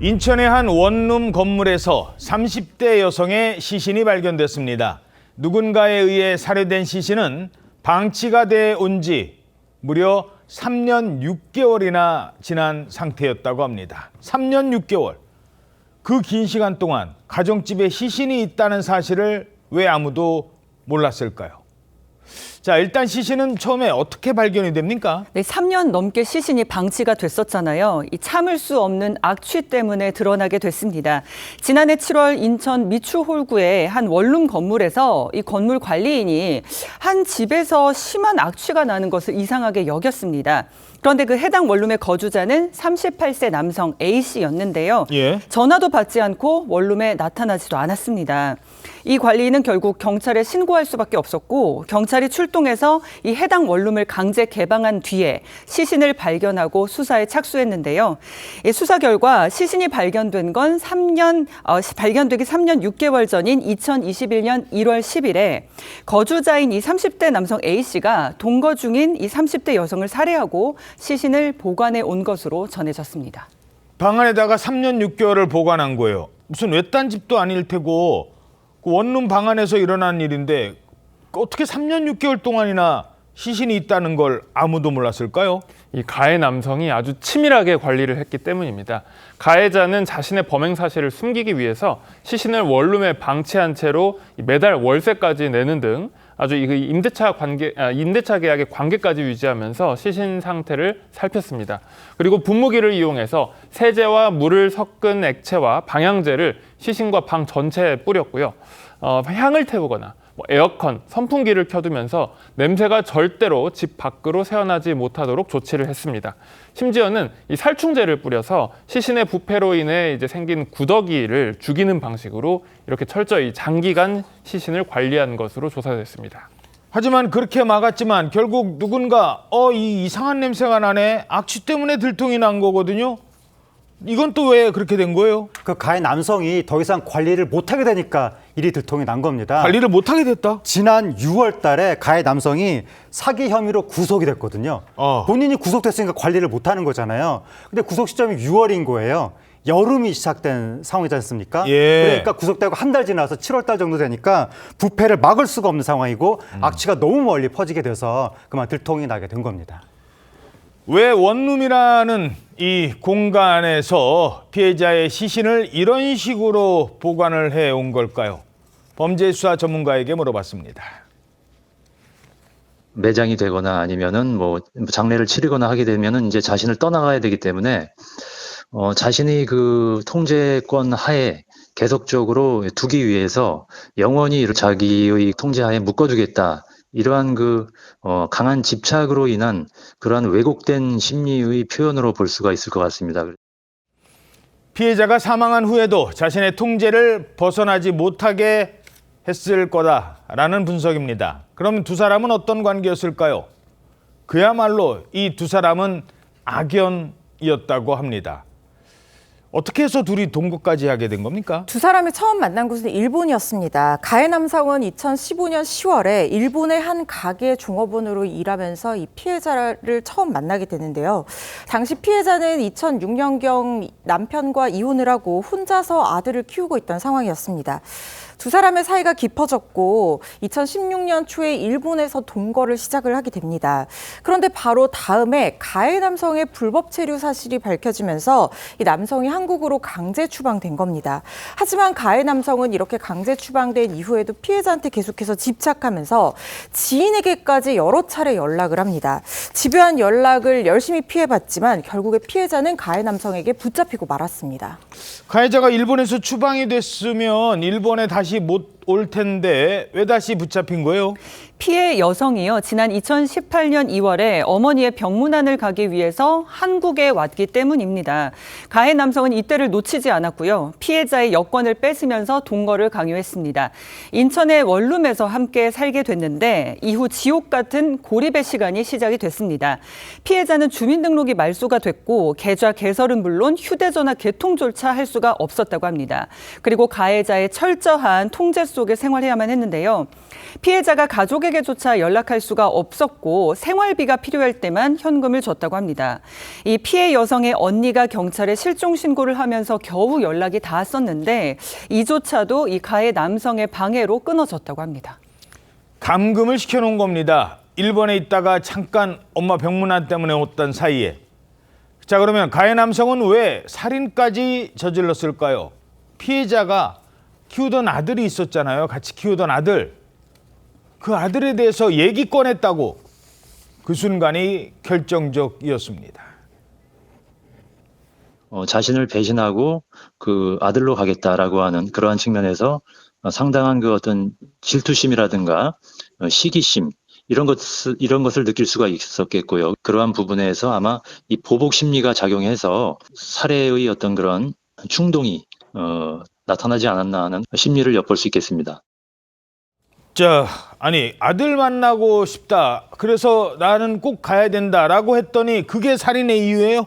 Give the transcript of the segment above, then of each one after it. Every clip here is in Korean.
인천의 한 원룸 건물에서 30대 여성의 시신이 발견됐습니다. 누군가에 의해 살해된 시신은 방치가 돼 온 지 무려 3년 6개월이나 지난 상태였다고 합니다. 3년 6개월. 그 긴 시간 동안 가정집에 시신이 있다는 사실을 왜 아무도 몰랐을까요? 자, 일단 시신은 처음에 어떻게 발견이 됩니까? 네, 3년 넘게 시신이 방치가 됐었잖아요. 이 참을 수 없는 악취 때문에 드러나게 됐습니다. 지난해 7월 인천 미추홀구의 한 원룸 건물에서 이 건물 관리인이 한 집에서 심한 악취가 나는 것을 이상하게 여겼습니다. 그런데 그 해당 원룸의 거주자는 38세 남성 A씨였는데요. 전화도 받지 않고 원룸에 나타나지도 않았습니다. 이 관리인은 결국 경찰에 신고할 수밖에 없었고 경찰이 출동해서 이 해당 원룸을 강제 개방한 뒤에 시신을 발견하고 수사에 착수했는데요. 이 수사 결과 시신이 발견된 건 발견되기 3년 6개월 전인 2021년 1월 10일에 거주자인 이 30대 남성 A씨가 동거 중인 이 30대 여성을 살해하고 시신을 보관해 온 것으로 전해졌습니다. 방 안에다가 3년 6개월을 보관한 거예요. 무슨 외딴 집도 아닐 테고 그 원룸 방 안에서 일어난 일인데 어떻게 3년 6개월 동안이나 시신이 있다는 걸 아무도 몰랐을까요? 이 가해 남성이 아주 치밀하게 관리를 했기 때문입니다. 가해자는 자신의 범행 사실을 숨기기 위해서 시신을 원룸에 방치한 채로 매달 월세까지 내는 등 아주 임대차 계약의 관계까지 유지하면서 시신 상태를 살폈습니다. 그리고 분무기를 이용해서 세제와 물을 섞은 액체와 방향제를 시신과 방 전체에 뿌렸고요. 향을 태우거나 에어컨, 선풍기를 켜두면서 냄새가 절대로 집 밖으로 새어나지 못하도록 조치를 했습니다. 심지어는 이 살충제를 뿌려서 시신의 부패로 인해 생긴 구더기를 죽이는 방식으로 이렇게 철저히 장기간 시신을 관리한 것으로 조사됐습니다. 하지만 그렇게 막았지만 결국 누군가 이 이상한 냄새가 나네, 악취 때문에 들통이 난 거거든요. 이건 또 왜 그렇게 된 거예요? 그 가해 남성이 더 이상 관리를 못하게 되니까 일이 들통이 난 겁니다. 관리를 못하게 됐다? 지난 6월 달에 가해 남성이 사기 혐의로 구속이 됐거든요. 본인이 구속됐으니까 관리를 못하는 거잖아요. 근데 구속 시점이 6월인 거예요. 여름이 시작된 상황이지 않습니까? 그러니까 구속되고 한 달 지나서 7월 달 정도 되니까 부패를 막을 수가 없는 상황이고 악취가 너무 멀리 퍼지게 돼서 그만 들통이 나게 된 겁니다. 왜 원룸이라는 이 공간에서 피해자의 시신을 이런 식으로 보관을 해온 걸까요? 범죄수사 전문가에게 물어봤습니다. 매장이 되거나 아니면은 장례를 치르거나 하게 되면은 이제 자신을 떠나가야 되기 때문에 자신이 그 통제권 하에 계속적으로 두기 위해서 영원히 자기의 통제하에 묶어두겠다. 이러한 강한 집착으로 인한 그러한 왜곡된 심리의 표현으로 볼 수가 있을 것 같습니다. 피해자가 사망한 후에도 자신의 통제를 벗어나지 못하게 했을 거다라는 분석입니다. 그럼 두 사람은 어떤 관계였을까요? 그야말로 이 두 사람은 악연이었다고 합니다. 어떻게 해서 둘이 동거까지 하게 된 겁니까? 두 사람이 처음 만난 곳은 일본이었습니다. 가해 남성은 2015년 10월에 일본의 한 가게 종업원으로 일하면서 이 피해자를 처음 만나게 되는데요. 당시 피해자는 2006년경 남편과 이혼을 하고 혼자서 아들을 키우고 있던 상황이었습니다. 두 사람의 사이가 깊어졌고 2016년 초에 일본에서 동거를 시작을 하게 됩니다. 그런데 바로 다음에 가해 남성의 불법 체류 사실이 밝혀지면서 이 남성이 한국으로 강제 추방된 겁니다. 하지만 가해 남성은 이렇게 강제 추방된 이후에도 피해자한테 계속해서 집착하면서 지인에게까지 여러 차례 연락을 합니다. 집요한 연락을 열심히 피해봤지만 결국에 피해자는 가해 남성에게 붙잡히고 말았습니다. 가해자가 일본에서 추방이 됐으면 일본에 다시 못 올 텐데 왜 다시 붙잡힌 거예요? 피해 여성이요. 지난 2018년 2월에 어머니의 병문안을 가기 위해서 한국에 왔기 때문입니다. 가해 남성은 이때를 놓치지 않았고요. 피해자의 여권을 뺏으면서 동거를 강요했습니다. 인천의 원룸에서 함께 살게 됐는데 이후 지옥 같은 고립의 시간이 시작이 됐습니다. 피해자는 주민등록이 말소가 됐고 계좌 개설은 물론 휴대전화 개통조차 할 수가 없었다고 합니다. 그리고 가해자의 철저한 통제 속 속에 생활해야만 했는데요. 피해자가 가족에게조차 연락할 수가 없었고 생활비가 필요할 때만 현금을 줬다고 합니다. 이 피해 여성의 언니가 경찰에 실종 신고를 하면서 겨우 연락이 닿았었는데 이조차도 이 가해 남성의 방해로 끊어졌다고 합니다. 감금을 시켜놓은 겁니다. 일본에 있다가 잠깐 엄마 병문안 때문에 왔던 사이에. 자, 그러면 가해 남성은 왜 살인까지 저질렀을까요? 피해자가 키우던 아들이 있었잖아요. 같이 키우던 아들. 그 아들에 대해서 얘기 꺼냈다고. 그 순간이 결정적이었습니다. 자신을 배신하고 그 아들로 가겠다라고 하는 그러한 측면에서 상당한 그 어떤 질투심이라든가 시기심 이런 것을 느낄 수가 있었겠고요. 그러한 부분에서 아마 이 보복 심리가 작용해서 살해의 어떤 그런 충동이 나타나지 않았나 하는 심리를 엿볼 수 있겠습니다. 자, 아니 아들 만나고 싶다. 그래서 나는 꼭 가야 된다라고 했더니 그게 살인의 이유예요?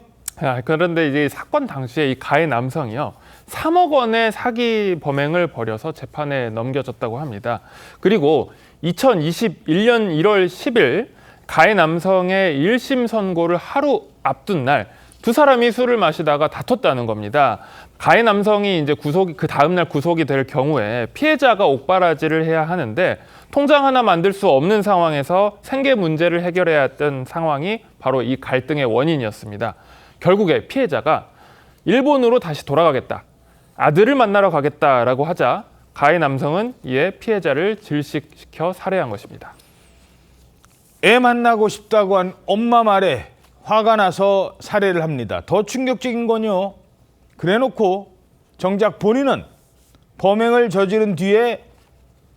그런데 이제 사건 당시에 이 가해 남성이요. 3억 원의 사기 범행을 벌여서 재판에 넘겨졌다고 합니다. 그리고 2021년 1월 10일 가해 남성의 1심 선고를 하루 앞둔 날 두 사람이 술을 마시다가 다퉜다는 겁니다. 가해 남성이 이제 그 다음 날 구속이 될 경우에 피해자가 옥바라지를 해야 하는데 통장 하나 만들 수 없는 상황에서 생계 문제를 해결해야 했던 상황이 바로 이 갈등의 원인이었습니다. 결국에 피해자가 일본으로 다시 돌아가겠다. 아들을 만나러 가겠다라고 하자 가해 남성은 이에 피해자를 질식시켜 살해한 것입니다. 애 만나고 싶다고 한 엄마 말에 화가 나서 살해를 합니다. 더 충격적인 건요. 그래놓고 정작 본인은 범행을 저지른 뒤에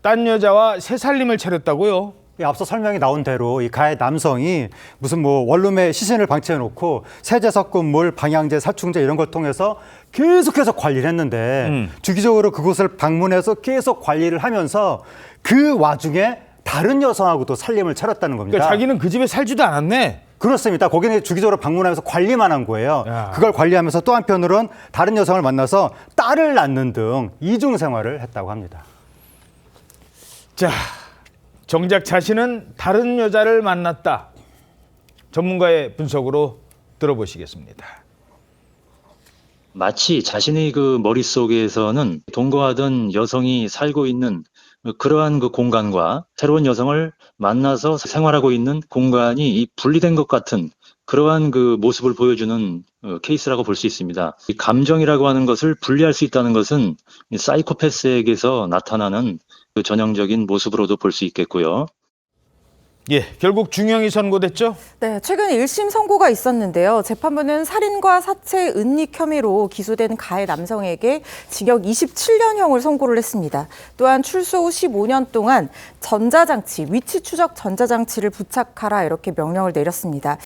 딴 여자와 새 살림을 차렸다고요. 앞서 설명이 나온 대로 이 가해 남성이 무슨 뭐 원룸에 시신을 방치해 놓고 세제 섞은 물, 방향제, 살충제 이런 걸 통해서 계속해서 관리를 했는데 주기적으로 그곳을 방문해서 계속 관리를 하면서 그 와중에 다른 여성하고도 살림을 차렸다는 겁니다. 그러니까 자기는 그 집에 살지도 않았네. 그렇습니다. 거기는 주기적으로 방문하면서 관리만 한 거예요. 야. 그걸 관리하면서 또 한편으로는 다른 여성을 만나서 딸을 낳는 등 이중 생활을 했다고 합니다. 자, 정작 자신은 다른 여자를 만났다. 전문가의 분석으로 들어보시겠습니다. 마치 자신의 그 머릿속에서는 동거하던 여성이 살고 있는 그러한 그 공간과 새로운 여성을 만나서 생활하고 있는 공간이 이 분리된 것 같은 그러한 그 모습을 보여주는 케이스라고 볼 수 있습니다. 이 감정이라고 하는 것을 분리할 수 있다는 것은 이 사이코패스에게서 나타나는 그 전형적인 모습으로도 볼 수 있겠고요. 예, 결국 중형이 선고됐죠? 네, 최근 1심 선고가 있었는데요. 재판부는 살인과 사체 은닉 혐의로 기소된 가해 남성에게 징역 27년형을 선고를 했습니다. 또한 출소 후 15년 동안 전자장치, 위치 추적 전자장치를 부착하라 이렇게 명령을 내렸습니다.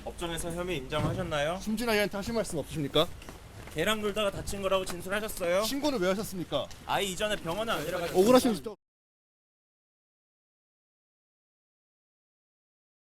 법정에서 혐의 인정하셨나요? 심진아이한테 하신 말씀 없으십니까? 개랑 놀다가 다친 거라고 진술하셨어요? 신고는 왜 하셨습니까? 아이 이전에 병원에 안 데려가셨어요? 억울하신